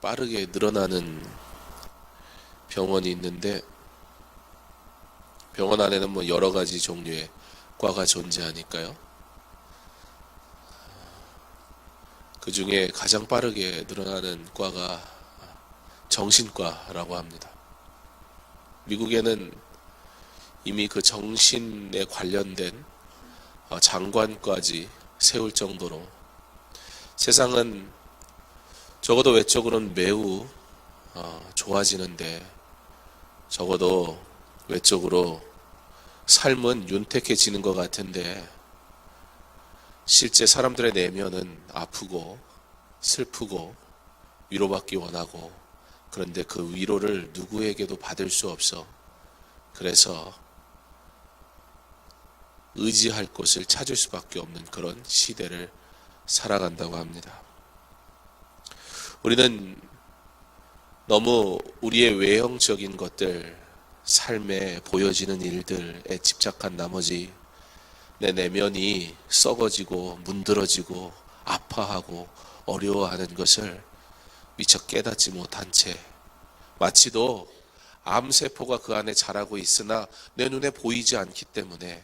빠르게 늘어나는 병원이 있는데, 병원 안에는 뭐 여러 가지 종류의 과가 존재하니까요. 그 중에 가장 빠르게 늘어나는 과가 정신과라고 합니다. 미국에는 이미 그 정신에 관련된 장관까지 세울 정도로 세상은 적어도 외적으로는 매우 좋아지는데, 적어도 외적으로 삶은 윤택해지는 것 같은데, 실제 사람들의 내면은 아프고 슬프고 위로받기 원하고, 그런데 그 위로를 누구에게도 받을 수 없어. 그래서 의지할 곳을 찾을 수밖에 없는 그런 시대를 살아간다고 합니다. 우리는 너무 우리의 외형적인 것들, 삶에 보여지는 일들에 집착한 나머지 내 내면이 썩어지고 문드러지고 아파하고 어려워하는 것을 미처 깨닫지 못한 채, 마치도 암세포가 그 안에 자라고 있으나 내 눈에 보이지 않기 때문에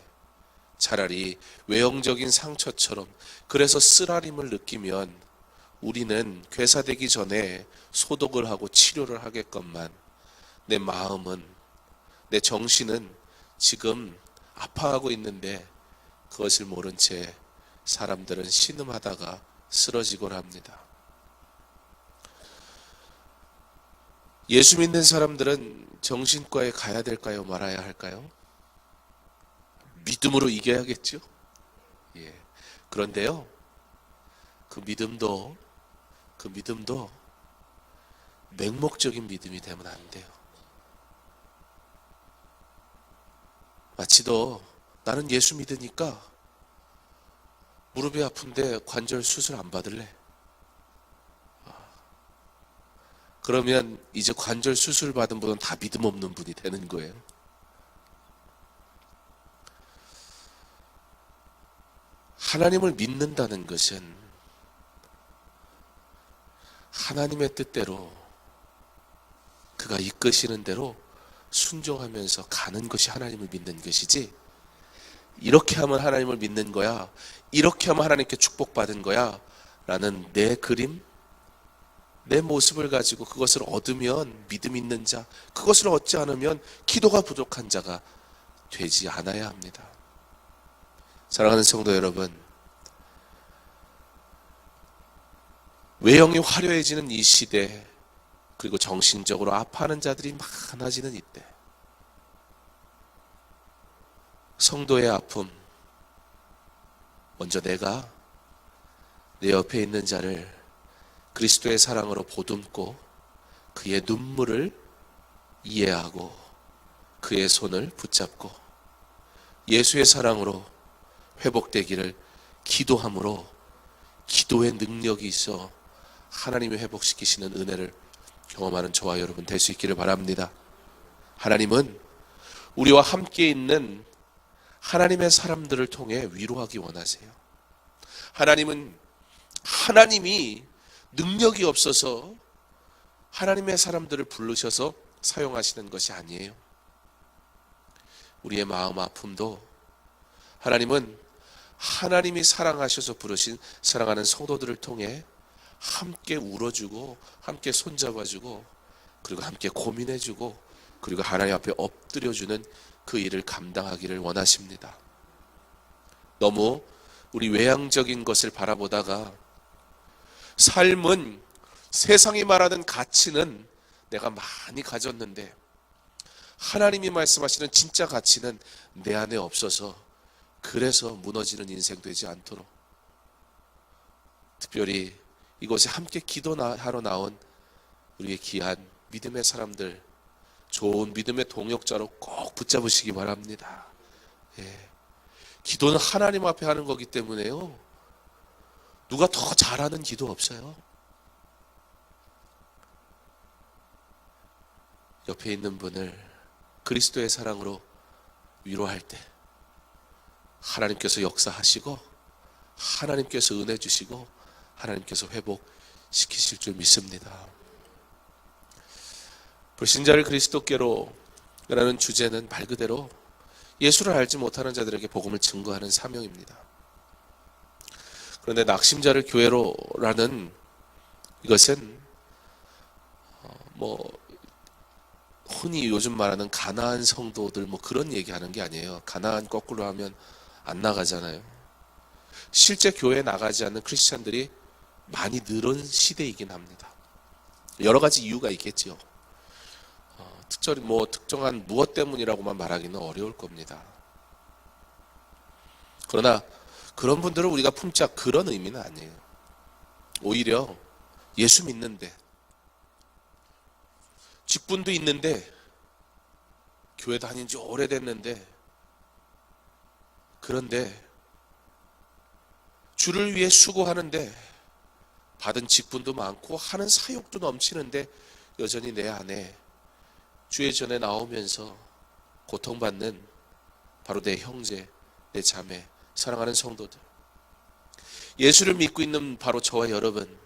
차라리 외형적인 상처처럼, 그래서 쓰라림을 느끼면 우리는 괴사되기 전에 소독을 하고 치료를 하겠건만, 내 마음은, 내 정신은 지금 아파하고 있는데 그것을 모른 채 사람들은 신음하다가 쓰러지곤 합니다. 예수 믿는 사람들은 정신과에 가야 될까요? 말아야 할까요? 믿음으로 이겨야겠죠? 예. 그런데요, 그 믿음도 맹목적인 믿음이 되면 안 돼요. 마치도 나는 예수 믿으니까 무릎이 아픈데 관절 수술 안 받을래. 그러면 이제 관절 수술 받은 분은 다 믿음 없는 분이 되는 거예요. 하나님을 믿는다는 것은 하나님의 뜻대로, 그가 이끄시는 대로 순종하면서 가는 것이 하나님을 믿는 것이지, 이렇게 하면 하나님을 믿는 거야, 이렇게 하면 하나님께 축복받은 거야 라는 내 그림, 내 모습을 가지고 그것을 얻으면 믿음 있는 자, 그것을 얻지 않으면 기도가 부족한 자가 되지 않아야 합니다. 사랑하는 성도 여러분, 외형이 화려해지는 이 시대, 그리고 정신적으로 아파하는 자들이 많아지는 이때, 성도의 아픔, 먼저 내가 내 옆에 있는 자를 그리스도의 사랑으로 보듬고 그의 눈물을 이해하고 그의 손을 붙잡고 예수의 사랑으로 회복되기를 기도함으로, 기도의 능력이 있어 하나님이 회복시키시는 은혜를 경험하는 저와 여러분 될 수 있기를 바랍니다. 하나님은 우리와 함께 있는 하나님의 사람들을 통해 위로하기 원하세요. 하나님은 하나님이 능력이 없어서 하나님의 사람들을 부르셔서 사용하시는 것이 아니에요. 우리의 마음 아픔도 하나님은 하나님이 사랑하셔서 부르신 사랑하는 성도들을 통해 함께 울어주고 함께 손잡아주고 그리고 함께 고민해주고 그리고 하나님 앞에 엎드려주는 그 일을 감당하기를 원하십니다. 너무 우리 외향적인 것을 바라보다가 삶은, 세상이 말하는 가치는 내가 많이 가졌는데 하나님이 말씀하시는 진짜 가치는 내 안에 없어서, 그래서 무너지는 인생 되지 않도록, 특별히 이곳에 함께 기도하러 나온 우리의 귀한 믿음의 사람들, 좋은 믿음의 동역자로 꼭 붙잡으시기 바랍니다. 예. 기도는 하나님 앞에 하는 거기 때문에요, 누가 더 잘하는 기도 없어요. 옆에 있는 분을 그리스도의 사랑으로 위로할 때 하나님께서 역사하시고 하나님께서 은혜 주시고 하나님께서 회복시키실 줄 믿습니다. 불신자를 그리스도께로 라는 주제는 말 그대로 예수를 알지 못하는 자들에게 복음을 증거하는 사명입니다. 그런데 낙심자를 교회로라는 이것은 흔히 요즘 말하는 가나안 성도들 그런 얘기하는 게 아니에요. 가나안 거꾸로 하면 안 나가잖아요. 실제 교회에 나가지 않는 크리스찬들이 많이 늘은 시대이긴 합니다. 여러 가지 이유가 있겠지요. 특정한 무엇 때문이라고만 말하기는 어려울 겁니다. 그러나 그런 분들을 우리가 품자 그런 의미는 아니에요. 오히려 예수 믿는데, 직분도 있는데, 교회 다닌 지 오래됐는데, 그런데 주를 위해 수고하는데 받은 직분도 많고 하는 사역도 넘치는데 여전히 내 안에 주의 전에 나오면서 고통받는 바로 내 형제, 내 자매, 사랑하는 성도들, 예수를 믿고 있는 바로 저와 여러분,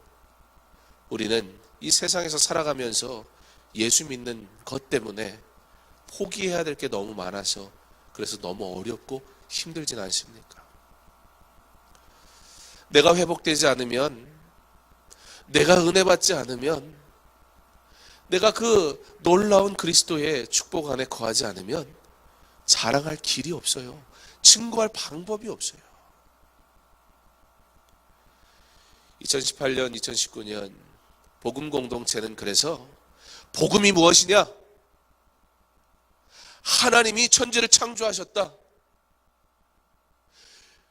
우리는 이 세상에서 살아가면서 예수 믿는 것 때문에 포기해야 될 게 너무 많아서 그래서 너무 어렵고 힘들진 않습니까? 내가 회복되지 않으면, 내가 은혜 받지 않으면, 내가 그 놀라운 그리스도의 축복 안에 거하지 않으면 자랑할 길이 없어요. 증거할 방법이 없어요. 2018년, 2019년 복음 공동체는 그래서 복음이 무엇이냐? 하나님이 천지를 창조하셨다.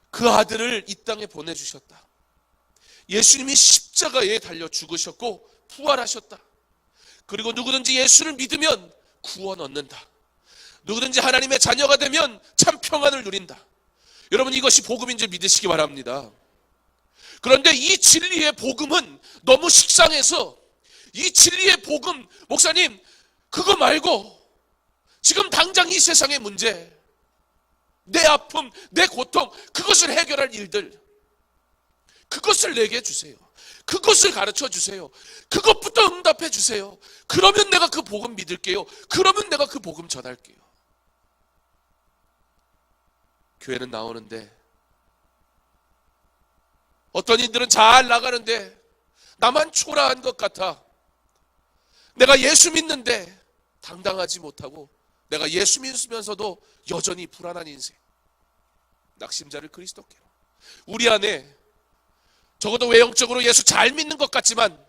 그 아들을 이 땅에 보내주셨다. 예수님이 십자가에 달려 죽으셨고 부활하셨다. 그리고 누구든지 예수를 믿으면 구원 얻는다. 누구든지 하나님의 자녀가 되면 참 평안을 누린다. 여러분, 이것이 복음인 줄 믿으시기 바랍니다. 그런데 이 진리의 복음은 너무 식상해서, 이 진리의 복음, 목사님 그거 말고 지금 당장 이 세상의 문제, 내 아픔, 내 고통, 그것을 해결할 일들, 그것을 내게 주세요. 그것을 가르쳐 주세요. 그것부터 응답해 주세요. 그러면 내가 그 복음 믿을게요. 그러면 내가 그 복음 전할게요. 교회는 나오는데, 어떤 이들은 잘 나가는데 나만 초라한 것 같아. 내가 예수 믿는데 당당하지 못하고, 내가 예수 믿으면서도 여전히 불안한 인생. 낙심자를 그리스도께로. 우리 안에 적어도 외형적으로 예수 잘 믿는 것 같지만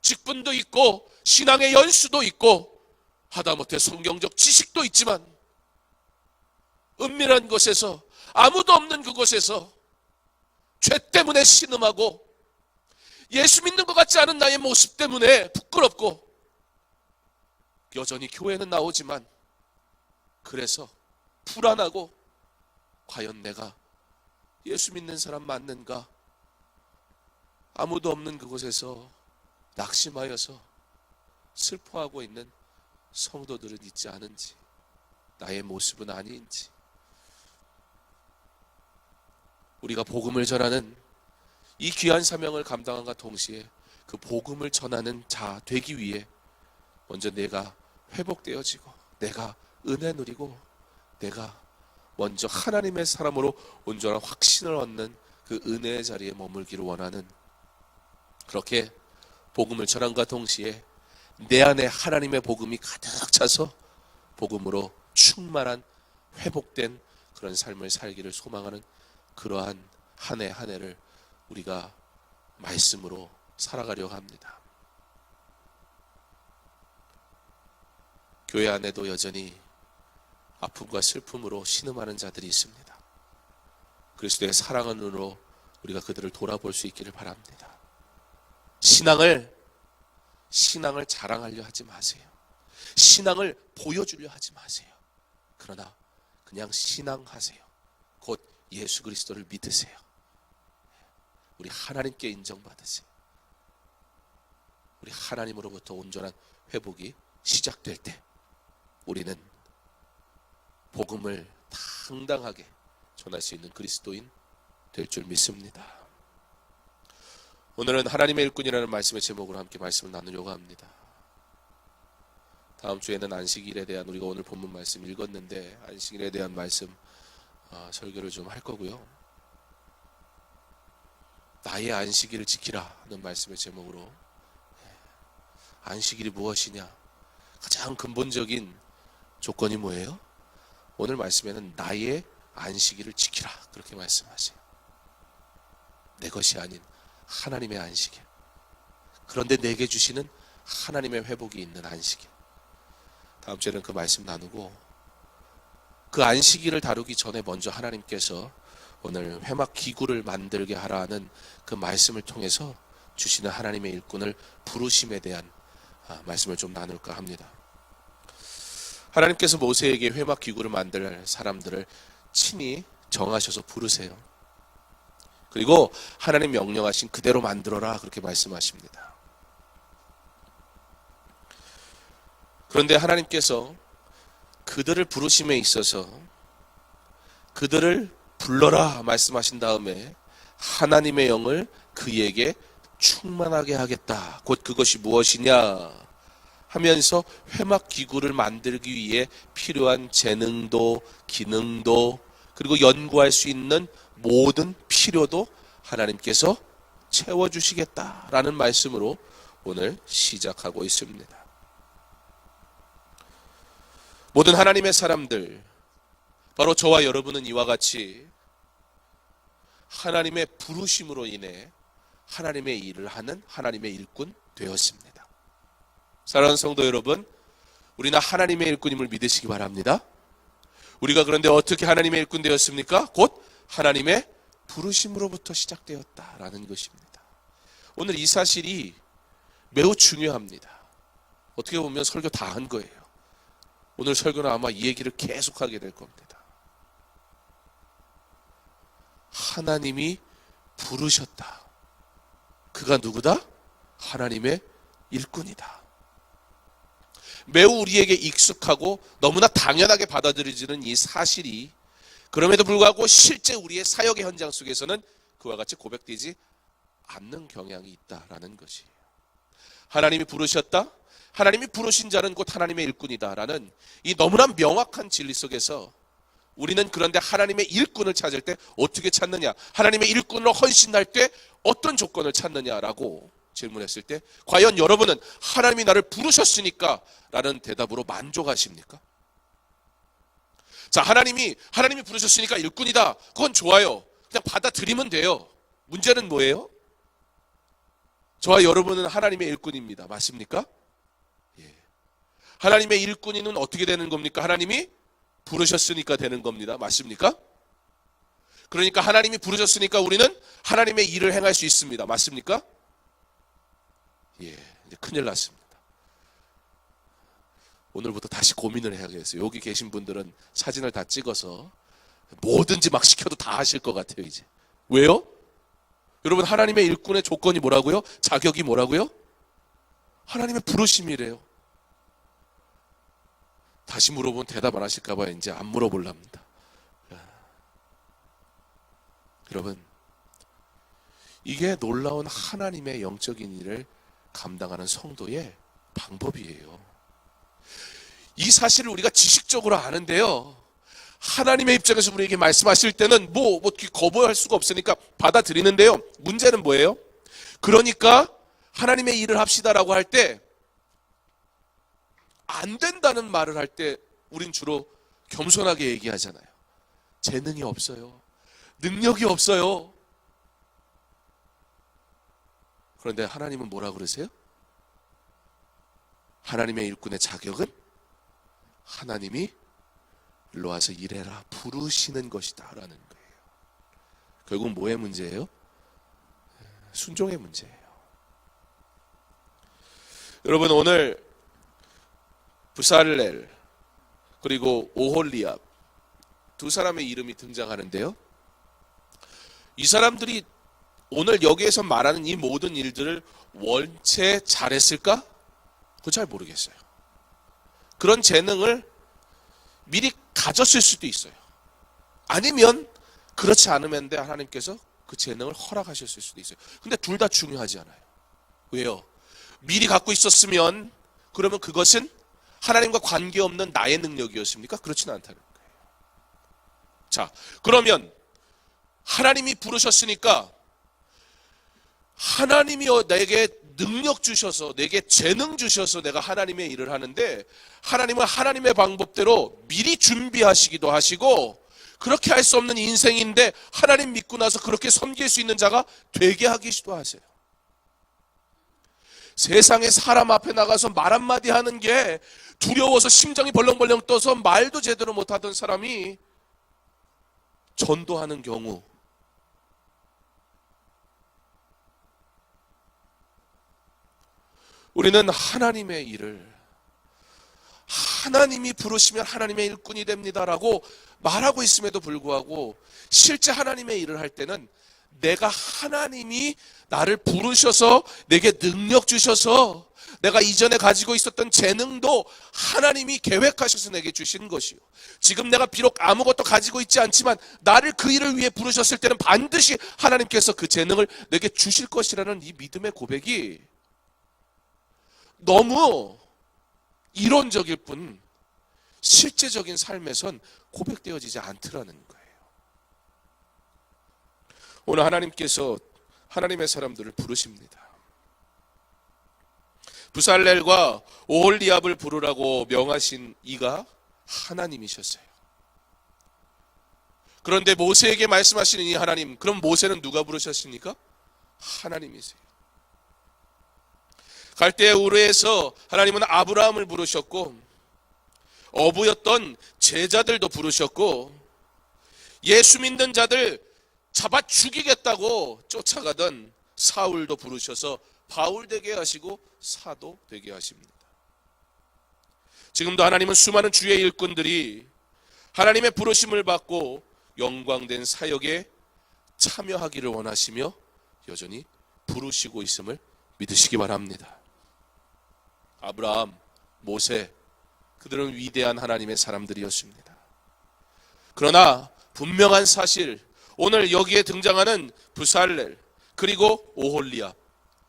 직분도 있고 신앙의 연수도 있고 하다못해 성경적 지식도 있지만 은밀한 곳에서, 아무도 없는 그곳에서 죄 때문에 신음하고 예수 믿는 것 같지 않은 나의 모습 때문에 부끄럽고, 여전히 교회는 나오지만 그래서 불안하고, 과연 내가 예수 믿는 사람 맞는가? 아무도 없는 그곳에서 낙심하여서 슬퍼하고 있는 성도들은 있지 않은지, 나의 모습은 아닌지, 우리가 복음을 전하는 이 귀한 사명을 감당함과 동시에 그 복음을 전하는 자 되기 위해 먼저 내가 회복되어지고, 내가 은혜 누리고, 내가 먼저 하나님의 사람으로 온전한 확신을 얻는 그 은혜의 자리에 머물기를 원하는, 그렇게 복음을 전함과 동시에 내 안에 하나님의 복음이 가득 차서 복음으로 충만한 회복된 그런 삶을 살기를 소망하는 그러한 한 해 한 해를 우리가 말씀으로 살아가려고 합니다. 교회 안에도 여전히 아픔과 슬픔으로 신음하는 자들이 있습니다. 그리스도의 사랑으로 우리가 그들을 돌아볼 수 있기를 바랍니다. 신앙을 자랑하려 하지 마세요. 신앙을 보여주려 하지 마세요. 그러나 그냥 신앙하세요. 곧 예수 그리스도를 믿으세요. 우리 하나님께 인정받으세요. 우리 하나님으로부터 온전한 회복이 시작될 때 우리는 복음을 당당하게 전할 수 있는 그리스도인 될 줄 믿습니다. 오늘은 하나님의 일꾼이라는 말씀의 제목으로 함께 말씀을 나누려고 합니다. 다음 주에는 안식일에 대한, 우리가 오늘 본문 말씀 읽었는데 안식일에 대한 말씀 설교를 좀 할 거고요. 나의 안식일을 지키라는 말씀의 제목으로, 안식일이 무엇이냐, 가장 근본적인 조건이 뭐예요? 오늘 말씀에는 나의 안식일을 지키라, 그렇게 말씀하세요. 내 것이 아닌 하나님의 안식일. 그런데 내게 주시는 하나님의 회복이 있는 안식일. 다음 주에는 그 말씀 나누고, 그 안식일을 다루기 전에 먼저 하나님께서 오늘 회막 기구를 만들게 하라는 그 말씀을 통해서 주시는 하나님의 일꾼을 부르심에 대한 말씀을 좀 나눌까 합니다. 하나님께서 모세에게 회막 기구를 만들 사람들을 친히 정하셔서 부르세요. 그리고 하나님 명령하신 그대로 만들어라, 그렇게 말씀하십니다. 그런데 하나님께서 그들을 부르심에 있어서 그들을 불러라 말씀하신 다음에 하나님의 영을 그에게 충만하게 하겠다. 곧 그것이 무엇이냐 하면서 회막 기구를 만들기 위해 필요한 재능도 기능도 그리고 연구할 수 있는 모든 필요도 하나님께서 채워주시겠다라는 말씀으로 오늘 시작하고 있습니다. 모든 하나님의 사람들, 바로 저와 여러분은 이와 같이 하나님의 부르심으로 인해 하나님의 일을 하는 하나님의 일꾼 되었습니다. 사랑하는 성도 여러분, 우리는 하나님의 일꾼임을 믿으시기 바랍니다. 우리가 그런데 어떻게 하나님의 일꾼 되었습니까? 곧 하나님의 부르심으로부터 시작되었다라는 것입니다. 오늘 이 사실이 매우 중요합니다. 어떻게 보면 설교 다 한 거예요. 오늘 설교는 아마 이 얘기를 계속하게 될 겁니다. 하나님이 부르셨다. 그가 누구다? 하나님의 일꾼이다. 매우 우리에게 익숙하고 너무나 당연하게 받아들여지는 이 사실이 그럼에도 불구하고 실제 우리의 사역의 현장 속에서는 그와 같이 고백되지 않는 경향이 있다라는 것이에요. 하나님이 부르셨다. 하나님이 부르신 자는 곧 하나님의 일꾼이다라는 이 너무나 명확한 진리 속에서 우리는 그런데 하나님의 일꾼을 찾을 때 어떻게 찾느냐, 하나님의 일꾼으로 헌신할 때 어떤 조건을 찾느냐라고 질문했을 때 과연 여러분은 하나님이 나를 부르셨으니까 라는 대답으로 만족하십니까? 자, 하나님이 부르셨으니까 일꾼이다. 그건 좋아요. 그냥 받아들이면 돼요. 문제는 뭐예요? 저와 여러분은 하나님의 일꾼입니다. 맞습니까? 예. 하나님의 일꾼이는 어떻게 되는 겁니까? 하나님이 부르셨으니까 되는 겁니다. 맞습니까? 그러니까 하나님이 부르셨으니까 우리는 하나님의 일을 행할 수 있습니다. 맞습니까? 예, 이제 큰일 났습니다. 오늘부터 다시 고민을 해야겠어요. 여기 계신 분들은 사진을 다 찍어서 뭐든지 막 시켜도 다 하실 것 같아요, 이제. 왜요? 여러분, 하나님의 일꾼의 조건이 뭐라고요? 자격이 뭐라고요? 하나님의 부르심이래요. 다시 물어보면 대답 안 하실까봐 이제 안 물어보랍니다. 여러분, 이게 놀라운 하나님의 영적인 일을 감당하는 성도의 방법이에요. 이 사실을 우리가 지식적으로 아는데요, 하나님의 입장에서 우리에게 말씀하실 때는 뭐 거부할 수가 없으니까 받아들이는데요, 문제는 뭐예요? 그러니까 하나님의 일을 합시다라고 할 때 안 된다는 말을 할 때 우린 주로 겸손하게 얘기하잖아요. 재능이 없어요. 능력이 없어요. 그런데 하나님은 뭐라 그러세요? 하나님의 일꾼의 자격은 하나님이 일로 와서 일해라 부르시는 것이다 라는 거예요. 결국 뭐의 문제예요? 순종의 문제예요. 여러분, 오늘 부살렐 그리고 오홀리압 두 사람의 이름이 등장하는데요, 이 사람들이 오늘 여기에서 말하는 이 모든 일들을 원체 잘했을까? 그거 잘 모르겠어요. 그런 재능을 미리 가졌을 수도 있어요. 아니면 그렇지 않으면 하나님께서 그 재능을 허락하셨을 수도 있어요. 근데 둘 다 중요하지 않아요. 왜요? 미리 갖고 있었으면 그러면 그것은 하나님과 관계없는 나의 능력이었습니까? 그렇지는 않다는 거예요. 자, 그러면 하나님이 부르셨으니까 하나님이 내게 능력 주셔서, 내게 재능 주셔서 내가 하나님의 일을 하는데, 하나님은 하나님의 방법대로 미리 준비하시기도 하시고, 그렇게 할 수 없는 인생인데 하나님 믿고 나서 그렇게 섬길 수 있는 자가 되게 하기도 하세요. 세상에 사람 앞에 나가서 말 한마디 하는 게 두려워서 심장이 벌렁벌렁 떠서 말도 제대로 못하던 사람이 전도하는 경우, 우리는 하나님의 일을, 하나님이 부르시면 하나님의 일꾼이 됩니다라고 말하고 있음에도 불구하고 실제 하나님의 일을 할 때는 내가 하나님이 나를 부르셔서 내게 능력 주셔서 내가 이전에 가지고 있었던 재능도 하나님이 계획하셔서 내게 주신 것이요, 지금 내가 비록 아무것도 가지고 있지 않지만 나를 그 일을 위해 부르셨을 때는 반드시 하나님께서 그 재능을 내게 주실 것이라는 이 믿음의 고백이 너무 이론적일 뿐 실제적인 삶에선 고백되어지지 않더라는 거예요. 오늘 하나님께서 하나님의 사람들을 부르십니다. 부살렐과 오홀리압을 부르라고 명하신 이가 하나님이셨어요. 그런데 모세에게 말씀하시는 이 하나님, 그럼 모세는 누가 부르셨습니까? 하나님이세요. 갈대아 우르에서 하나님은 아브라함을 부르셨고, 어부였던 제자들도 부르셨고, 예수 믿는 자들 잡아 죽이겠다고 쫓아가던 사울도 부르셔서 바울 되게 하시고 사도 되게 하십니다. 지금도 하나님은 수많은 주의 일꾼들이 하나님의 부르심을 받고 영광된 사역에 참여하기를 원하시며 여전히 부르시고 있음을 믿으시기 바랍니다. 아브라함, 모세, 그들은 위대한 하나님의 사람들이었습니다. 그러나 분명한 사실, 오늘 여기에 등장하는 부살렐 그리고 오홀리압,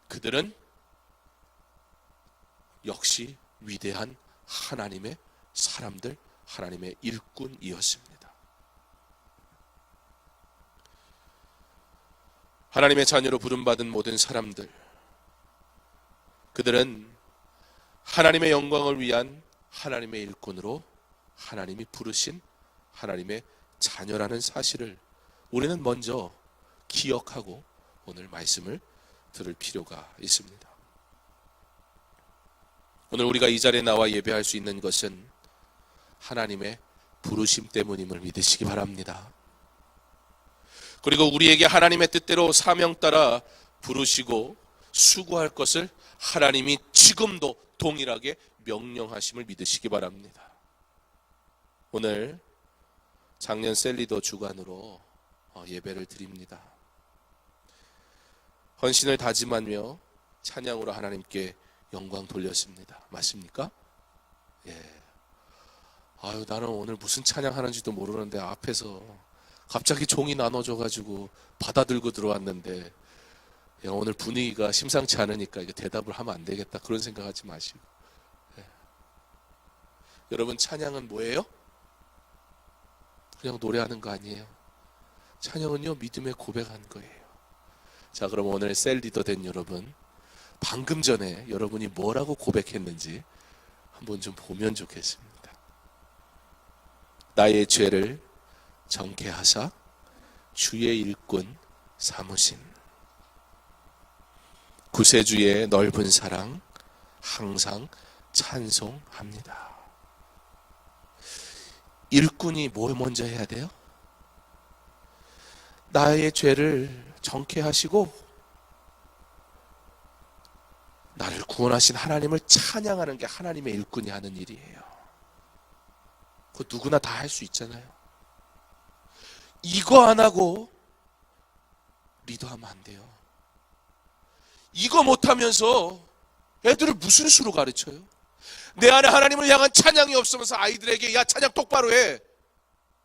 그들은 역시 위대한 하나님의 사람들, 하나님의 일꾼이었습니다. 하나님의 자녀로 부름받은 모든 사람들, 그들은 하나님의 영광을 위한 하나님의 일꾼으로 하나님이 부르신 하나님의 자녀라는 사실을 우리는 먼저 기억하고 오늘 말씀을 들을 필요가 있습니다. 오늘 우리가 이 자리에 나와 예배할 수 있는 것은 하나님의 부르심 때문임을 믿으시기 바랍니다. 그리고 우리에게 하나님의 뜻대로 사명 따라 부르시고 수고할 것을 하나님이 지금도 동일하게 명령하심을 믿으시기 바랍니다. 오늘 작년 셀리더 주간으로 예배를 드립니다. 헌신을 다짐하며 찬양으로 하나님께 영광 돌렸습니다. 맞습니까? 예. 아유, 나는 오늘 무슨 찬양하는지도 모르는데 앞에서 갑자기 종이 나눠져가지고 받아들고 들어왔는데, 야, 오늘 분위기가 심상치 않으니까 이거 대답을 하면 안 되겠다, 그런 생각하지 마시고. 예. 여러분, 찬양은 뭐예요? 그냥 노래하는 거 아니에요. 찬양은요, 믿음의 고백한 거예요. 자, 그럼 오늘 셀 리더 된 여러분, 방금 전에 여러분이 뭐라고 고백했는지 한번 좀 보면 좋겠습니다. 나의 죄를 정케하사 주의 일꾼 삼으신 구세주의 넓은 사랑 항상 찬송합니다. 일꾼이 뭘 먼저 해야 돼요? 나의 죄를 정케하시고 나를 구원하신 하나님을 찬양하는 게 하나님의 일꾼이 하는 일이에요. 그거 누구나 다 할 수 있잖아요. 이거 안 하고 리더하면 안 돼요. 이거 못하면서 애들을 무슨 수로 가르쳐요? 내 안에 하나님을 향한 찬양이 없으면서 아이들에게 야, 찬양 똑바로 해.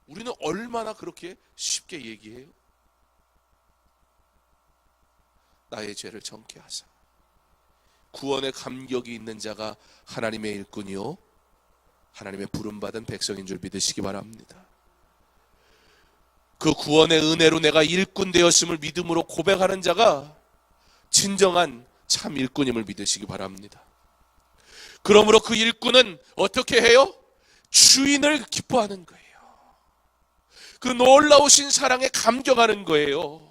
우리는 얼마나 그렇게 쉽게 얘기해요? 나의 죄를 정케하사 구원의 감격이 있는 자가 하나님의 일꾼이요 하나님의 부름받은 백성인 줄 믿으시기 바랍니다. 그 구원의 은혜로 내가 일꾼 되었음을 믿음으로 고백하는 자가 진정한 참 일꾼임을 믿으시기 바랍니다. 그러므로 그 일꾼은 어떻게 해요? 주인을 기뻐하는 거예요. 그 놀라우신 사랑에 감격하는 거예요.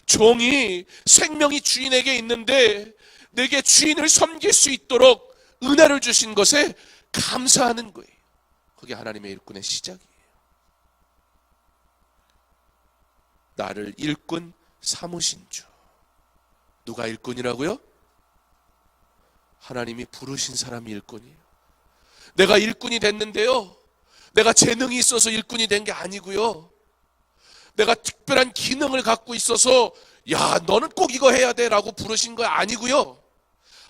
종이 생명이 주인에게 있는데 내게 주인을 섬길 수 있도록 은혜를 주신 것에 감사하는 거예요. 그게 하나님의 일꾼의 시작이에요. 나를 일꾼 삼으신 주. 누가 일꾼이라고요? 하나님이 부르신 사람이 일꾼이에요. 내가 일꾼이 됐는데요, 내가 재능이 있어서 일꾼이 된 게 아니고요, 내가 특별한 기능을 갖고 있어서 야 너는 꼭 이거 해야 돼 라고 부르신 거 아니고요,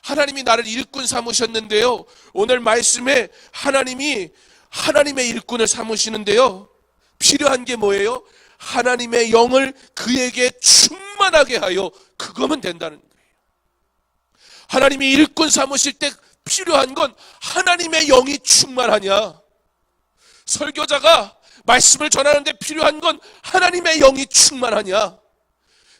하나님이 나를 일꾼 삼으셨는데요, 오늘 말씀에 하나님이 하나님의 일꾼을 삼으시는데요, 필요한 게 뭐예요? 하나님의 영을 그에게 충만하게 하여 그거면 된다는 거예요. 하나님이 일꾼 삼으실 때 필요한 건 하나님의 영이 충만하냐, 설교자가 말씀을 전하는데 필요한 건 하나님의 영이 충만하냐,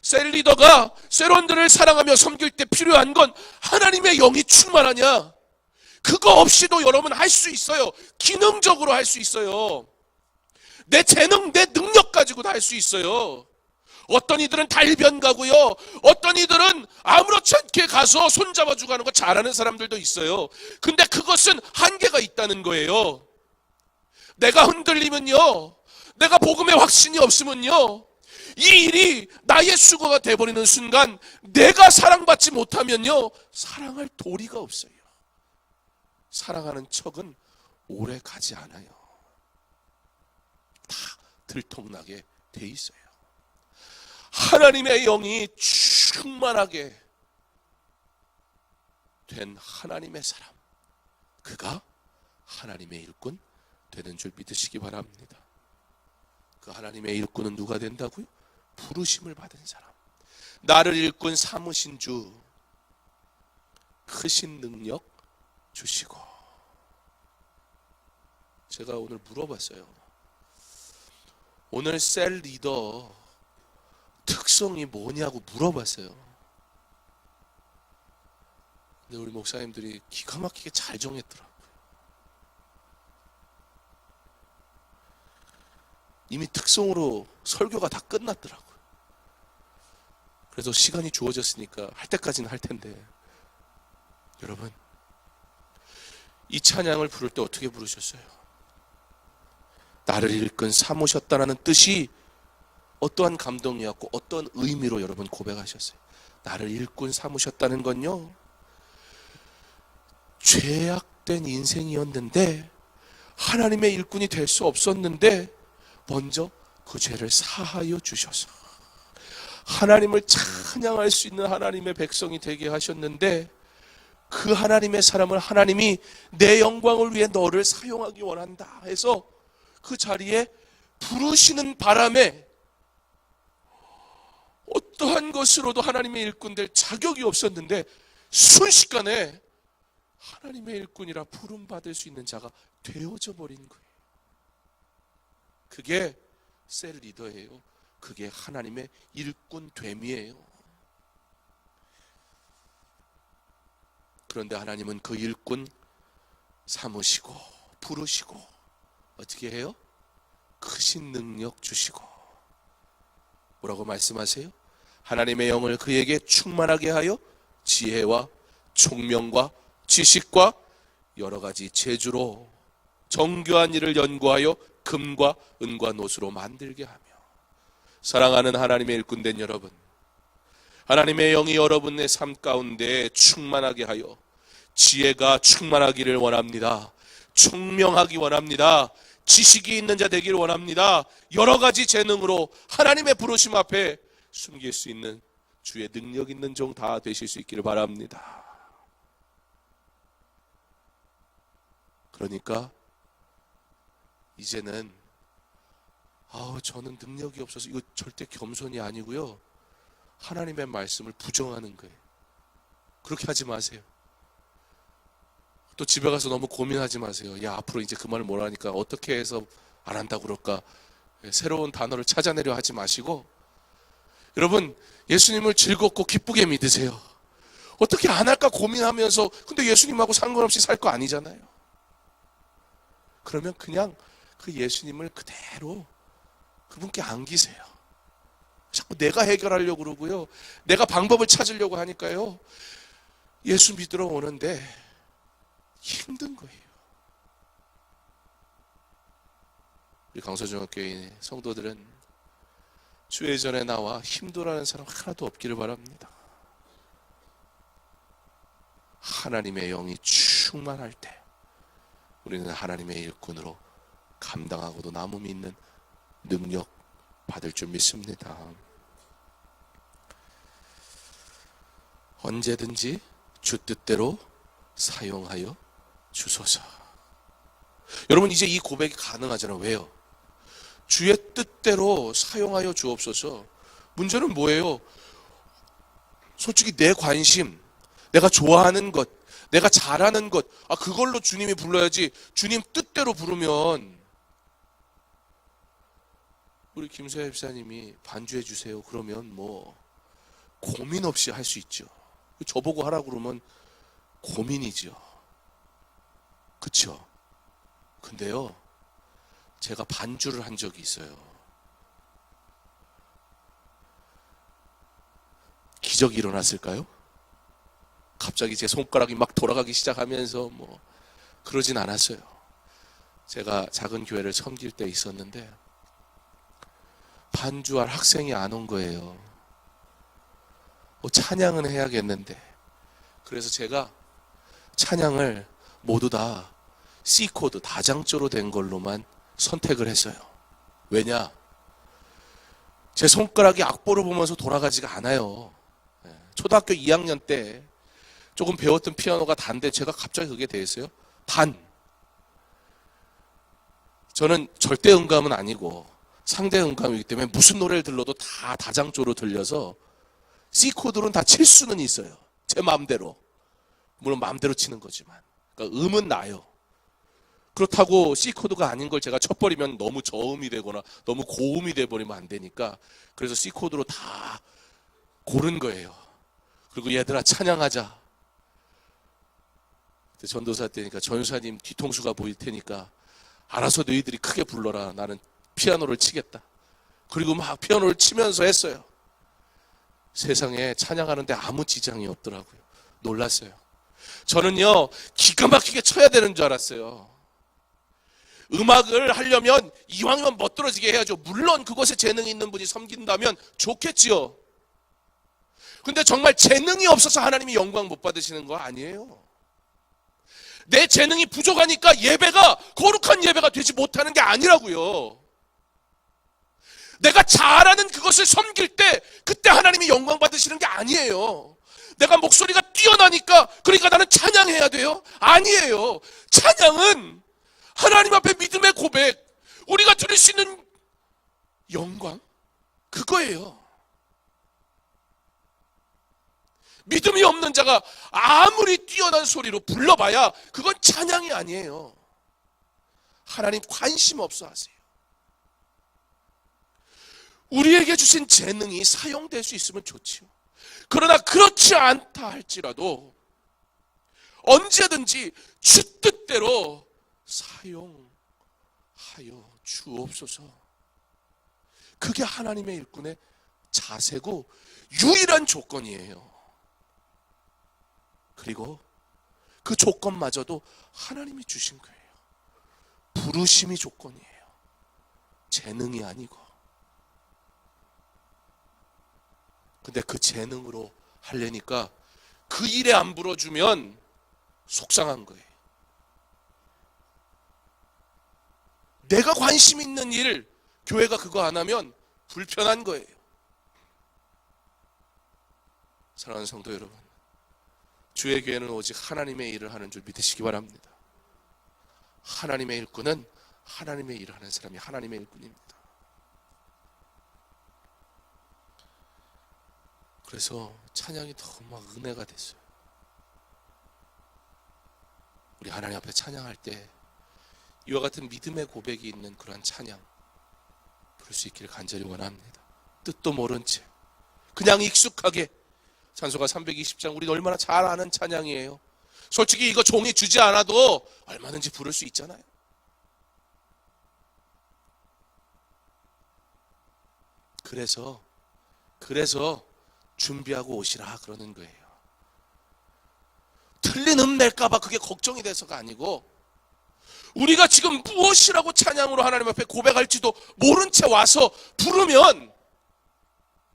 셀리더가 셀원들을 사랑하며 섬길 때 필요한 건 하나님의 영이 충만하냐. 그거 없이도 여러분 할 수 있어요. 기능적으로 할 수 있어요. 내 재능, 내 능력 가지고 다 할 수 있어요. 어떤 이들은 달변 가고요, 어떤 이들은 아무렇지 않게 가서 손잡아주고 하는 거 잘하는 사람들도 있어요. 근데 그것은 한계가 있다는 거예요. 내가 흔들리면요, 내가 복음에 확신이 없으면요, 이 일이 나의 수고가 돼버리는 순간 내가 사랑받지 못하면요, 사랑할 도리가 없어요. 사랑하는 척은 오래 가지 않아요. 다 들통나게 돼 있어요. 하나님의 영이 충만하게 된 하나님의 사람, 그가 하나님의 일꾼 되는 줄 믿으시기 바랍니다. 그 하나님의 일꾼은 누가 된다고요? 부르심을 받은 사람. 나를 일꾼 삼으신 주, 크신 능력 주시고. 제가 오늘 물어봤어요. 오늘 셀 리더 특성이 뭐냐고 물어봤어요. 근데 우리 목사님들이 기가 막히게 잘 정했더라고요. 이미 특성으로 설교가 다 끝났더라고요. 그래서 시간이 주어졌으니까 할 때까지는 할 텐데, 여러분, 이 찬양을 부를 때 어떻게 부르셨어요? 나를 일꾼 삼으셨다는 뜻이 어떠한 감동이었고 어떤 의미로 여러분 고백하셨어요? 나를 일꾼 삼으셨다는 건요, 죄악된 인생이었는데, 하나님의 일꾼이 될 수 없었는데 먼저 그 죄를 사하여 주셔서 하나님을 찬양할 수 있는 하나님의 백성이 되게 하셨는데, 그 하나님의 사람을 하나님이 내 영광을 위해 너를 사용하기 원한다 해서 그 자리에 부르시는 바람에 어떠한 것으로도 하나님의 일꾼 될 자격이 없었는데 순식간에 하나님의 일꾼이라 부름받을 수 있는 자가 되어져 버린 거예요. 그게 셀 리더예요. 그게 하나님의 일꾼 됨이에요. 그런데 하나님은 그 일꾼 삼으시고 부르시고 어떻게 해요? 크신 능력 주시고. 뭐라고 말씀하세요? 하나님의 영을 그에게 충만하게 하여 지혜와 총명과 지식과 여러 가지 재주로 정교한 일을 연구하여 금과 은과 노수로 만들게 하며. 사랑하는 하나님의 일꾼 된 여러분, 하나님의 영이 여러분의 삶 가운데 충만하게 하여 지혜가 충만하기를 원합니다. 총명하기 원합니다. 지식이 있는 자 되기를 원합니다. 여러 가지 재능으로 하나님의 부르심 앞에 숨길 수 있는 주의 능력 있는 종 다 되실 수 있기를 바랍니다. 그러니까 이제는 저는 능력이 없어서, 이거 절대 겸손이 아니고요, 하나님의 말씀을 부정하는 거예요. 그렇게 하지 마세요. 또 집에 가서 너무 고민하지 마세요. 야, 앞으로 이제 그 말을 뭐라 하니까 어떻게 해서 안 한다고 그럴까? 새로운 단어를 찾아내려 하지 마시고, 여러분, 예수님을 즐겁고 기쁘게 믿으세요. 어떻게 안 할까 고민하면서, 근데 예수님하고 상관없이 살 거 아니잖아요. 그러면 그냥 그 예수님을 그대로 그분께 안기세요. 자꾸 내가 해결하려고 그러고요. 내가 방법을 찾으려고 하니까요. 예수 믿으러 오는데 힘든 거예요. 우리 강서중학교의 성도들은 주의 전에 나와 힘들어하는 사람 하나도 없기를 바랍니다. 하나님의 영이 충만할 때 우리는 하나님의 일꾼으로 감당하고도 남음이 있는 능력 받을 줄 믿습니다. 언제든지 주 뜻대로 사용하여 주소서. 여러분, 이제 이 고백이 가능하잖아요. 왜요? 주의 뜻대로 사용하여 주옵소서. 문제는 뭐예요? 솔직히 내 관심, 내가 좋아하는 것, 내가 잘하는 것, 그걸로 주님이 불러야지. 주님 뜻대로 부르면, 우리 김세아 집사님이 반주해 주세요 그러면 뭐 고민 없이 할 수 있죠. 저보고 하라고 그러면 고민이죠. 그쵸? 근데요, 제가 반주를 한 적이 있어요. 기적이 일어났을까요? 갑자기 제 손가락이 막 돌아가기 시작하면서 뭐 그러진 않았어요. 제가 작은 교회를 섬길 때 있었는데 반주할 학생이 안 온 거예요. 찬양은 해야겠는데. 그래서 제가 찬양을 모두 다 C코드 다장조로 된 걸로만 선택을 했어요. 왜냐? 제 손가락이 악보를 보면서 돌아가지가 않아요. 초등학교 2학년 때 조금 배웠던 피아노가 단데 제가 갑자기 그게 됐어요. 단. 저는 절대 음감은 아니고 상대 음감이기 때문에 무슨 노래를 들러도 다 다장조로 들려서 C코드로는 다 칠 수는 있어요. 제 마음대로. 물론 마음대로 치는 거지만. 그러니까 음은 나요. 그렇다고 C코드가 아닌 걸 제가 쳐버리면 너무 저음이 되거나 너무 고음이 돼버리면 안 되니까, 그래서 C코드로 다 고른 거예요. 그리고 얘들아 찬양하자. 전도사 때니까 전사님 뒤통수가 보일 테니까 알아서 너희들이 크게 불러라. 나는 피아노를 치겠다. 그리고 막 피아노를 치면서 했어요. 세상에 찬양하는데 아무 지장이 없더라고요. 놀랐어요. 저는요, 기가 막히게 쳐야 되는 줄 알았어요. 음악을 하려면 이왕이면 멋들어지게 해야죠. 물론 그것에 재능이 있는 분이 섬긴다면 좋겠지요. 근데 정말 재능이 없어서 하나님이 영광 못 받으시는 거 아니에요. 내 재능이 부족하니까 예배가 거룩한 예배가 되지 못하는 게 아니라고요. 내가 잘하는 그것을 섬길 때 그때 하나님이 영광 받으시는 게 아니에요. 내가 목소리가 뛰어나니까 그러니까 나는 찬양해야 돼요? 아니에요. 찬양은 하나님 앞에 믿음의 고백, 우리가 드릴 수 있는 영광, 그거예요. 믿음이 없는 자가 아무리 뛰어난 소리로 불러봐야 그건 찬양이 아니에요. 하나님 관심 없어 하세요. 우리에게 주신 재능이 사용될 수 있으면 좋지요. 그러나 그렇지 않다 할지라도 언제든지 주 뜻대로 사용하여 주옵소서. 그게 하나님의 일꾼의 자세고 유일한 조건이에요. 그리고 그 조건마저도 하나님이 주신 거예요. 부르심이 조건이에요. 재능이 아니고. 근데 그 재능으로 하려니까 그 일에 안 불어주면 속상한 거예요. 내가 관심 있는 일, 교회가 그거 안 하면 불편한 거예요. 사랑하는 성도 여러분, 주의 교회는 오직 하나님의 일을 하는 줄 믿으시기 바랍니다. 하나님의 일꾼은 하나님의 일을 하는 사람이 하나님의 일꾼입니다. 그래서 찬양이 너무 막 은혜가 됐어요. 우리 하나님 앞에 찬양할 때 이와 같은 믿음의 고백이 있는 그러한 찬양 부를 수 있기를 간절히 원합니다. 뜻도 모른 채 그냥 익숙하게. 찬송가 320장 우리가 얼마나 잘 아는 찬양이에요. 솔직히 이거 종이 주지 않아도 얼마든지 부를 수 있잖아요. 그래서 준비하고 오시라 그러는 거예요. 틀린 낼까봐 그게 걱정이 돼서가 아니고, 우리가 지금 무엇이라고 찬양으로 하나님 앞에 고백할지도 모른 채 와서 부르면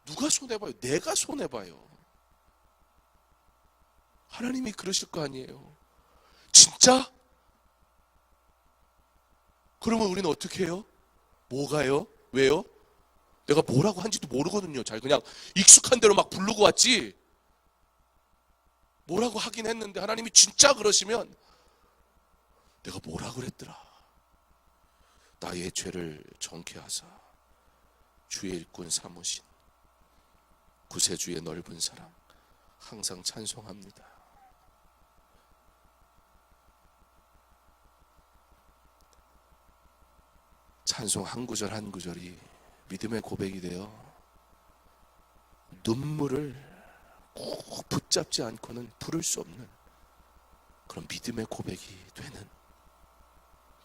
누가 손해봐요? 내가 손해봐요. 하나님이 그러실 거 아니에요. 진짜? 그러면 우리는 어떻게 해요? 뭐가요? 왜요? 내가 뭐라고 한지도 모르거든요. 잘 그냥 익숙한 대로 막 부르고 왔지. 뭐라고 하긴 했는데 하나님이 진짜 그러시면 내가 뭐라 그랬더라. 나의 죄를 정케 하사 주의 일꾼 삼으신 구세주의 넓은 사랑 항상 찬송합니다. 찬송 한 구절 한 구절이 믿음의 고백이 되어 눈물을 꼭 붙잡지 않고는 부를 수 없는 그런 믿음의 고백이 되는,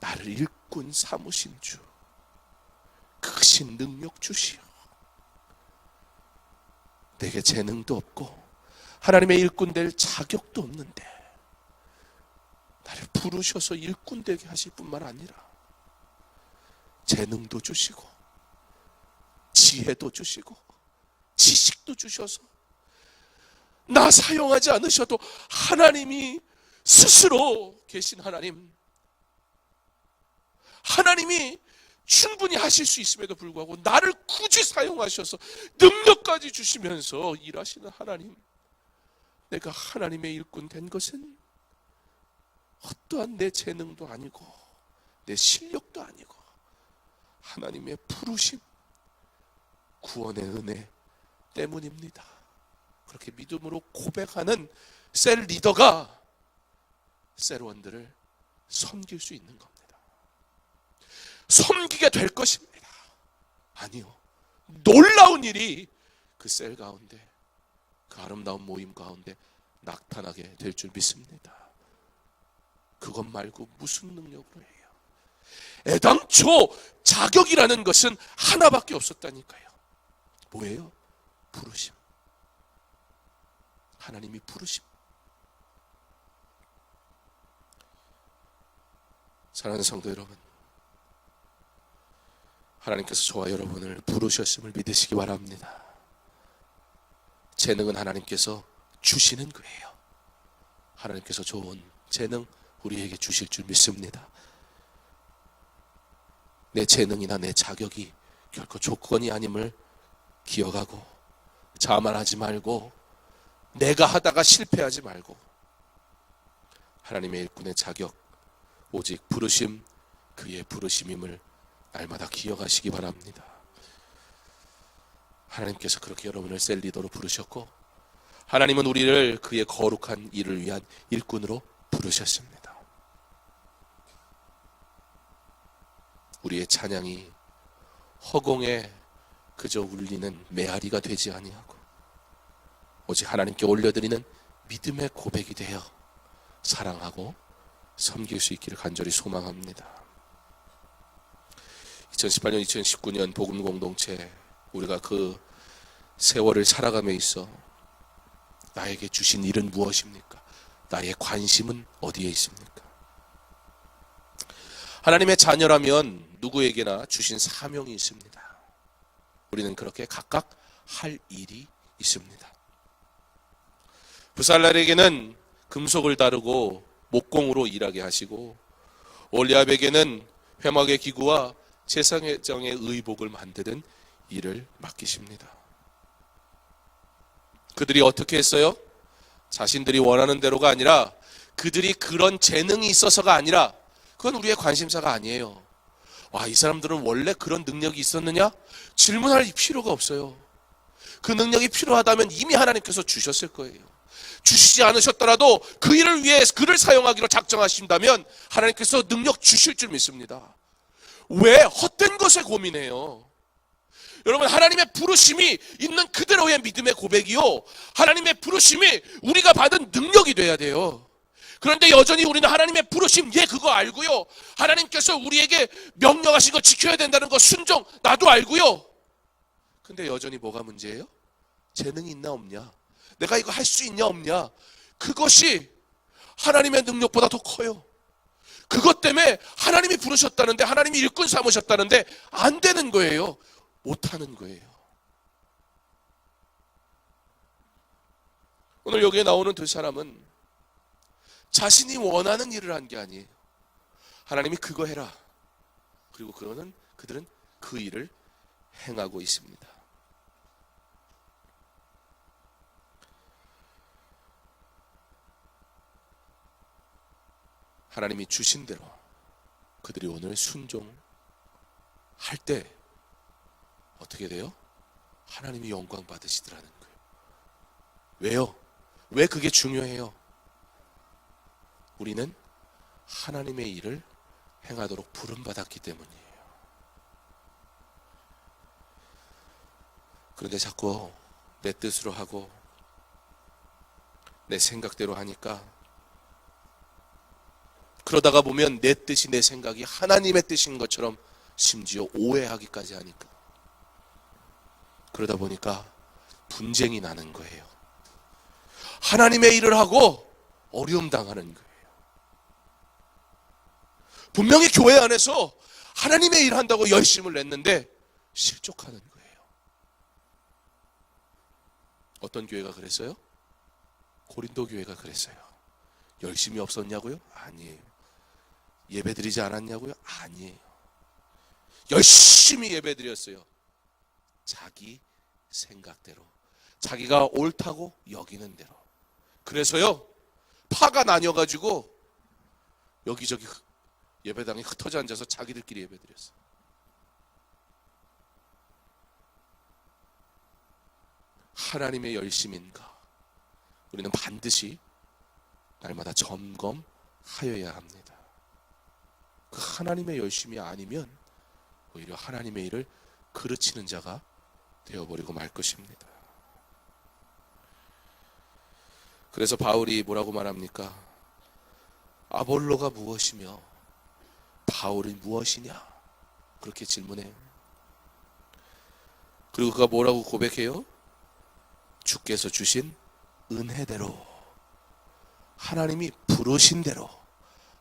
나를 일꾼 삼으신 주, 크신 능력 주시오. 내게 재능도 없고 하나님의 일꾼 될 자격도 없는데 나를 부르셔서 일꾼 되게 하실 뿐만 아니라 재능도 주시고 지혜도 주시고 지식도 주셔서 나 사용하지 않으셔도 하나님이 스스로 계신 하나님이 충분히 하실 수 있음에도 불구하고 나를 굳이 사용하셔서 능력까지 주시면서 일하시는 하나님, 내가 하나님의 일꾼 된 것은 어떠한 내 재능도 아니고 내 실력도 아니고 하나님의 부르심, 구원의 은혜 때문입니다. 그렇게 믿음으로 고백하는 셀 리더가 셀원들을 섬길 수 있는 겁니다. 섬기게 될 것입니다. 아니요, 놀라운 일이 그 셀 가운데, 그 아름다운 모임 가운데 나타나게 될 줄 믿습니다. 그것 말고 무슨 능력으로 해요? 애당초 자격이라는 것은 하나밖에 없었다니까요. 뭐예요? 부르심. 하나님이 부르심. 사랑하는 성도 여러분, 하나님께서 저와 여러분을 부르셨음을 믿으시기 바랍니다. 재능은 하나님께서 주시는 거예요. 하나님께서 좋은 재능 우리에게 주실 줄 믿습니다. 내 재능이나 내 자격이 결코 조건이 아님을 기억하고 자만하지 말고, 내가 하다가 실패하지 말고, 하나님의 일꾼의 자격, 오직 부르심, 그의 부르심임을 날마다 기억하시기 바랍니다. 하나님께서 그렇게 여러분을 셀 리더로 부르셨고, 하나님은 우리를 그의 거룩한 일을 위한 일꾼으로 부르셨습니다. 우리의 찬양이 허공에 그저 울리는 메아리가 되지 아니하고 오직 하나님께 올려드리는 믿음의 고백이 되어 사랑하고 섬길 수 있기를 간절히 소망합니다. 2018년, 2019년 복음 공동체, 우리가 그 세월을 살아감에 있어 나에게 주신 일은 무엇입니까? 나의 관심은 어디에 있습니까? 하나님의 자녀라면 누구에게나 주신 사명이 있습니다. 우리는 그렇게 각각 할 일이 있습니다. 부살날에게는 금속을 다루고 목공으로 일하게 하시고, 올리압에게는 회막의 기구와 제사장의 의복을 만드는 일을 맡기십니다. 그들이 어떻게 했어요? 자신들이 원하는 대로가 아니라, 그들이 그런 재능이 있어서가 아니라, 그건 우리의 관심사가 아니에요. 와, 이 사람들은 원래 그런 능력이 있었느냐? 질문할 필요가 없어요. 그 능력이 필요하다면 이미 하나님께서 주셨을 거예요. 주시지 않으셨더라도 그 일을 위해 그를 사용하기로 작정하신다면 하나님께서 능력 주실 줄 믿습니다. 왜 헛된 것에 고민해요? 여러분, 하나님의 부르심이 있는 그대로의 믿음의 고백이요, 하나님의 부르심이 우리가 받은 능력이 돼야 돼요. 그런데 여전히 우리는 하나님의 부르심, 그거 알고요, 하나님께서 우리에게 명령하신 거 지켜야 된다는 거 순종 나도 알고요, 근데 여전히 뭐가 문제예요? 재능이 있나 없냐, 내가 이거 할 수 있냐 없냐, 그것이 하나님의 능력보다 더 커요. 그것 때문에 하나님이 부르셨다는데, 하나님이 일꾼 삼으셨다는데 안 되는 거예요. 못하는 거예요. 오늘 여기에 나오는 두 사람은 자신이 원하는 일을 한 게 아니에요. 하나님이 그거 해라, 그리고 그들은 그 일을 행하고 있습니다. 하나님이 주신 대로 그들이 오늘 순종할 때 어떻게 돼요? 하나님이 영광 받으시더라는 거예요. 왜요? 왜 그게 중요해요? 우리는 하나님의 일을 행하도록 부름받았기 때문이에요. 그런데 자꾸 내 뜻으로 하고 내 생각대로 하니까, 그러다가 보면 내 뜻이, 내 생각이 하나님의 뜻인 것처럼 심지어 오해하기까지 하니까, 그러다 보니까 분쟁이 나는 거예요. 하나님의 일을 하고 어려움 당하는 거예요. 분명히 교회 안에서 하나님의 일을 한다고 열심을 냈는데 실족하는 거예요. 어떤 교회가 그랬어요? 고린도 교회가 그랬어요. 열심이 없었냐고요? 아니에요. 예배드리지 않았냐고요? 아니에요. 열심히 예배드렸어요. 자기 생각대로, 자기가 옳다고 여기는 대로. 그래서요, 파가 나뉘어가지고 여기저기 예배당에 흩어져 앉아서 자기들끼리 예배드렸어요. 하나님의 열심인가? 우리는 반드시 날마다 점검하여야 합니다. 그 하나님의 열심이 아니면 오히려 하나님의 일을 그르치는 자가 되어버리고 말 것입니다. 그래서 바울이 뭐라고 말합니까? 아볼로가 무엇이며 바울이 무엇이냐? 그렇게 질문해요. 그리고 그가 뭐라고 고백해요? 주께서 주신 은혜대로, 하나님이 부르신 대로,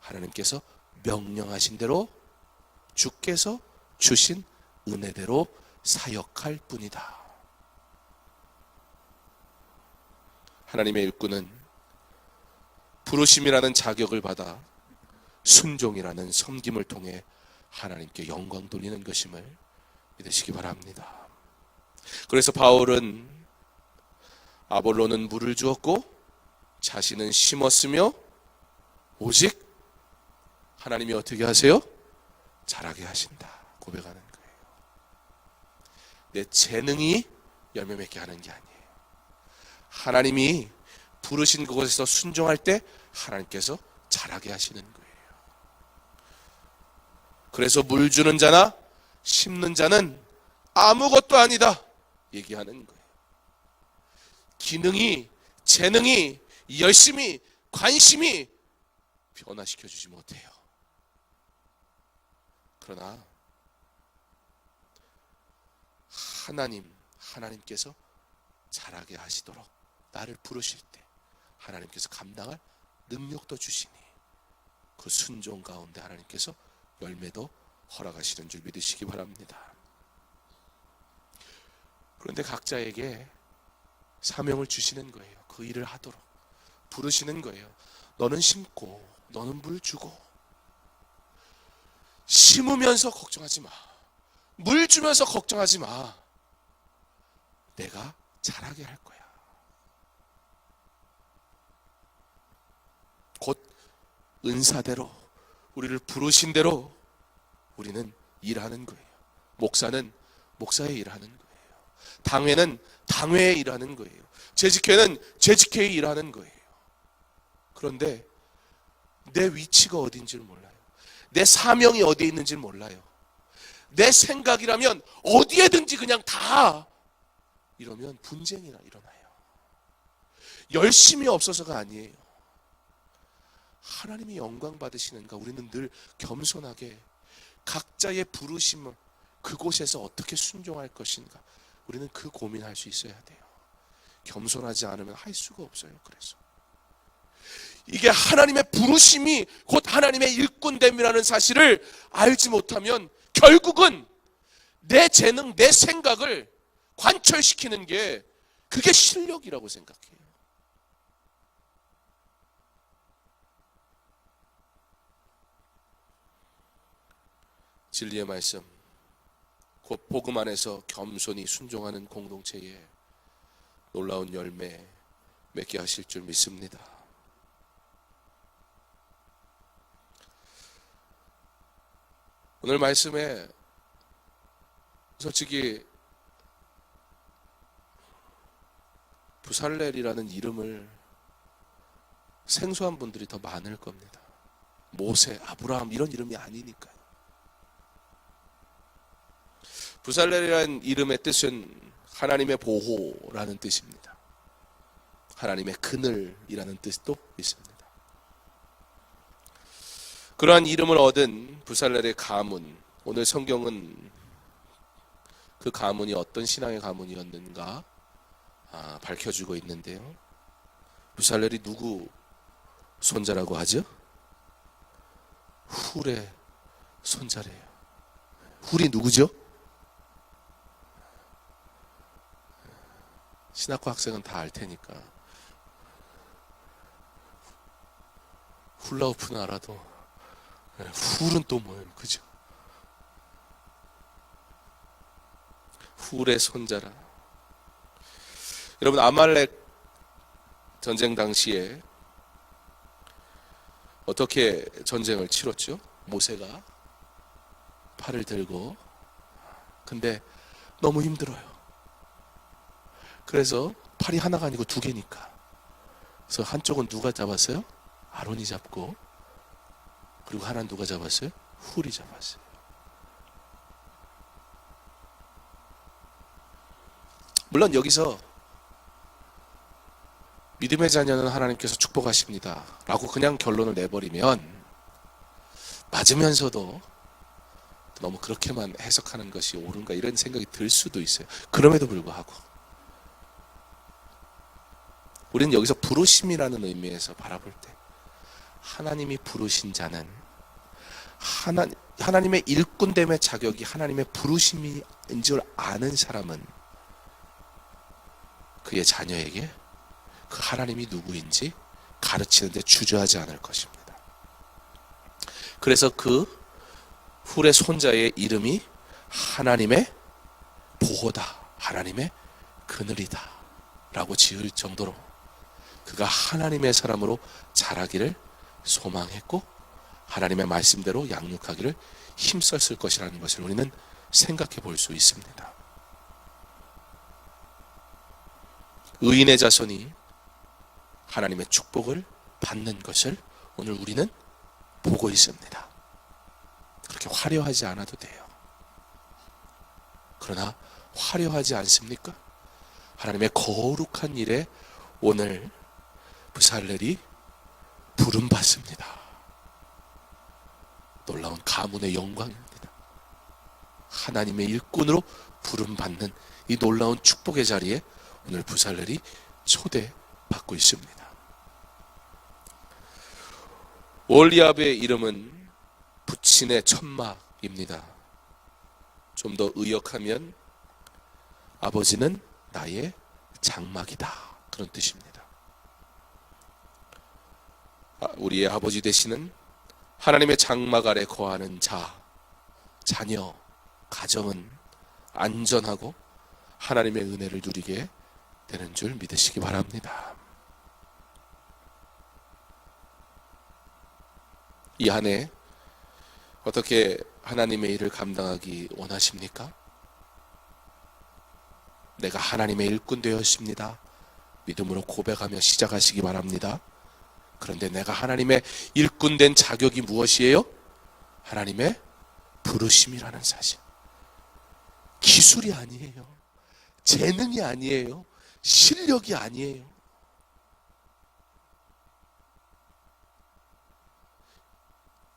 하나님께서 명령하신 대로, 주께서 주신 은혜대로 사역할 뿐이다. 하나님의 일꾼은 부르심이라는 자격을 받아 순종이라는 섬김을 통해 하나님께 영광 돌리는 것임을 믿으시기 바랍니다. 그래서 바울은 아볼로는 물을 주었고 자신은 심었으며 오직 하나님이 어떻게 하세요? 자라게 하신다 고백하는 거예요. 내 재능이 열매 맺게 하는 게 아니에요. 하나님이 부르신 그곳에서 순종할 때 하나님께서 자라게 하시는 거예요. 그래서 물 주는 자나 심는 자는 아무것도 아니다 얘기하는 거예요. 기능이, 재능이, 열심히, 관심이 변화시켜 주지 못해요. 그러나 하나님께서 자라게 하시도록 나를 부르실 때 하나님께서 감당할 능력도 주시니 그 순종 가운데 하나님께서 열매도 허락하시는 줄 믿으시기 바랍니다. 그런데 각자에게 사명을 주시는 거예요. 그 일을 하도록 부르시는 거예요. 너는 심고 너는 물 주고, 심으면서 걱정하지 마, 물 주면서 걱정하지 마, 내가 자라게 할 거야. 곧 은사대로 우리를 부르신 대로 우리는 일하는 거예요. 목사는 목사의 일을 하는 거예요. 당회는 당회에 일하는 거예요. 재직회는 재직회에 일하는 거예요. 그런데 내 위치가 어딘지를 몰라요. 내 사명이 어디에 있는지를 몰라요. 내 생각이라면 어디에든지 그냥 다 이러면 분쟁이 일어나요. 열심이 없어서가 아니에요. 하나님이 영광 받으시는가? 우리는 늘 겸손하게 각자의 부르심을 그곳에서 어떻게 순종할 것인가? 우리는 그 고민할 수 있어야 돼요. 겸손하지 않으면 할 수가 없어요. 그래서 이게 하나님의 부르심이 곧 하나님의 일꾼됨이라는 사실을 알지 못하면 결국은 내 재능, 내 생각을 관철시키는 게 그게 실력이라고 생각해요. 진리의 말씀, 곧 복음 안에서 겸손히 순종하는 공동체에 놀라운 열매 맺게 하실 줄 믿습니다. 오늘 말씀에 솔직히 부살렐이라는 이름을 생소한 분들이 더 많을 겁니다. 모세, 아브라함 이런 이름이 아니니까요. 부살렐이라는 이름의 뜻은 하나님의 보호라는 뜻입니다. 하나님의 그늘이라는 뜻도 있습니다. 그러한 이름을 얻은 부살렐의 가문, 오늘 성경은 그 가문이 어떤 신앙의 가문이었는가 밝혀주고 있는데요. 부살렐이 누구 손자라고 하죠? 훌의 손자래요. 훌이 누구죠? 신학과 학생은 다 알 테니까. 훌라후프는 알아도 훌은 또 뭐예요? 그죠? 훌의 손자라. 여러분, 아말렉 전쟁 당시에 어떻게 전쟁을 치렀죠? 모세가 팔을 들고. 근데 너무 힘들어요. 그래서 팔이 하나가 아니고 두 개니까. 그래서 한쪽은 누가 잡았어요? 아론이 잡고, 그리고 하나는 누가 잡았어요? 훌이 잡았어요. 물론 여기서 믿음의 자녀는 하나님께서 축복하십니다 라고 그냥 결론을 내버리면 맞으면서도 너무 그렇게만 해석하는 것이 옳은가 이런 생각이 들 수도 있어요. 그럼에도 불구하고 우리는 여기서 부르심이라는 의미에서 바라볼 때 하나님이 부르신 자는 하나님의 일꾼됨의 자격이 하나님의 부르심인 줄 아는 사람은 그의 자녀에게 그 하나님이 누구인지 가르치는 데 주저하지 않을 것입니다. 그래서 그 훌의 손자의 이름이 하나님의 보호다, 하나님의 그늘이다 라고 지을 정도로 그가 하나님의 사람으로 자라기를 소망했고 하나님의 말씀대로 양육하기를 힘썼을 것이라는 것을 우리는 생각해 볼 수 있습니다. 의인의 자손이 하나님의 축복을 받는 것을 오늘 우리는 보고 있습니다. 그렇게 화려하지 않아도 돼요. 그러나 화려하지 않습니까? 하나님의 거룩한 일에 오늘 부살렐이 부름받습니다. 놀라운 가문의 영광입니다. 하나님의 일꾼으로 부름받는 이 놀라운 축복의 자리에 오늘 부살렐이 초대받고 있습니다. 올리압의 이름은 부친의 천막입니다. 좀 더 의역하면 아버지는 나의 장막이다, 그런 뜻입니다. 우리의 아버지 되시는 하나님의 장막 아래 거하는 자녀, 가정은 안전하고 하나님의 은혜를 누리게 되는 줄 믿으시기 바랍니다. 이 한 해 어떻게 하나님의 일을 감당하기 원하십니까? 내가 하나님의 일꾼 되었습니다. 믿음으로 고백하며 시작하시기 바랍니다. 그런데 내가 하나님의 일꾼 된 자격이 무엇이에요? 하나님의 부르심이라는 사실. 기술이 아니에요. 재능이 아니에요. 실력이 아니에요.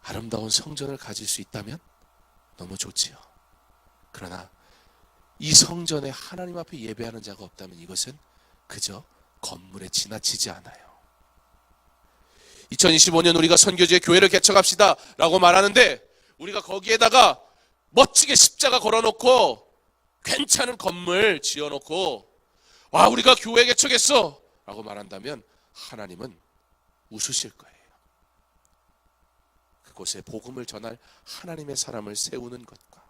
아름다운 성전을 가질 수 있다면 너무 좋지요. 그러나 이 성전에 하나님 앞에 예배하는 자가 없다면 이것은 그저 건물에 지나치지 않아요. 2025년 우리가 선교지에 교회를 개척합시다 라고 말하는데 우리가 거기에다가 멋지게 십자가 걸어놓고 괜찮은 건물 지어놓고 와 우리가 교회 개척했어 라고 말한다면 하나님은 웃으실 거예요. 그곳에 복음을 전할 하나님의 사람을 세우는 것과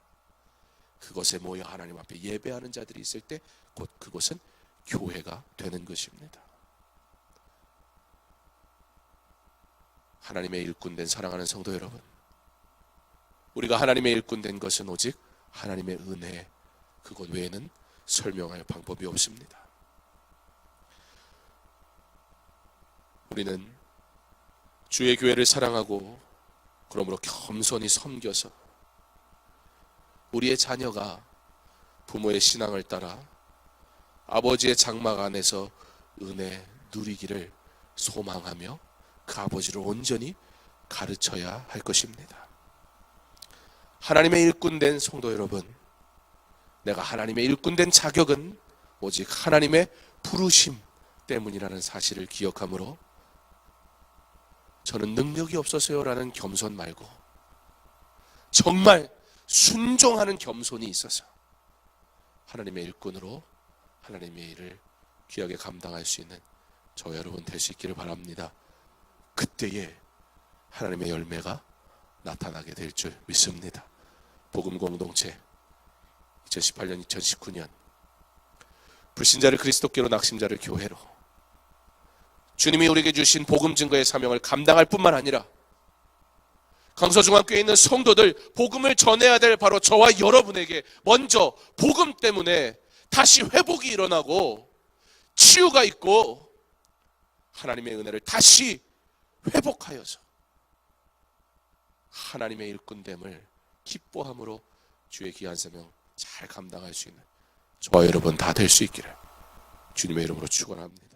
그것에 모여 하나님 앞에 예배하는 자들이 있을 때 곧 그곳은 교회가 되는 것입니다. 하나님의 일꾼 된 사랑하는 성도 여러분, 우리가 하나님의 일꾼 된 것은 오직 하나님의 은혜, 그것 외에는 설명할 방법이 없습니다. 우리는 주의 교회를 사랑하고 그러므로 겸손히 섬겨서 우리의 자녀가 부모의 신앙을 따라 아버지의 장막 안에서 은혜 누리기를 소망하며 그 아버지를 온전히 가르쳐야 할 것입니다. 하나님의 일꾼 된 성도 여러분, 내가 하나님의 일꾼 된 자격은 오직 하나님의 부르심 때문이라는 사실을 기억하므로 저는 능력이 없어서요라는 겸손 말고 정말 순종하는 겸손이 있어서 하나님의 일꾼으로 하나님의 일을 귀하게 감당할 수 있는 저 여러분 될 수 있기를 바랍니다. 그때에 하나님의 열매가 나타나게 될 줄 믿습니다. 복음 공동체 2018년 2019년 불신자를 그리스도께로 낙심자를 교회로 주님이 우리에게 주신 복음 증거의 사명을 감당할 뿐만 아니라 강서중앙교회에 있는 성도들 복음을 전해야 될 바로 저와 여러분에게 먼저 복음 때문에 다시 회복이 일어나고 치유가 있고 하나님의 은혜를 다시 회복하여서 하나님의 일꾼됨을 기뻐함으로 주의 귀한 사명 잘 감당할 수 있는 저와 여러분 다 될 수 있기를 주님의 이름으로 축원합니다.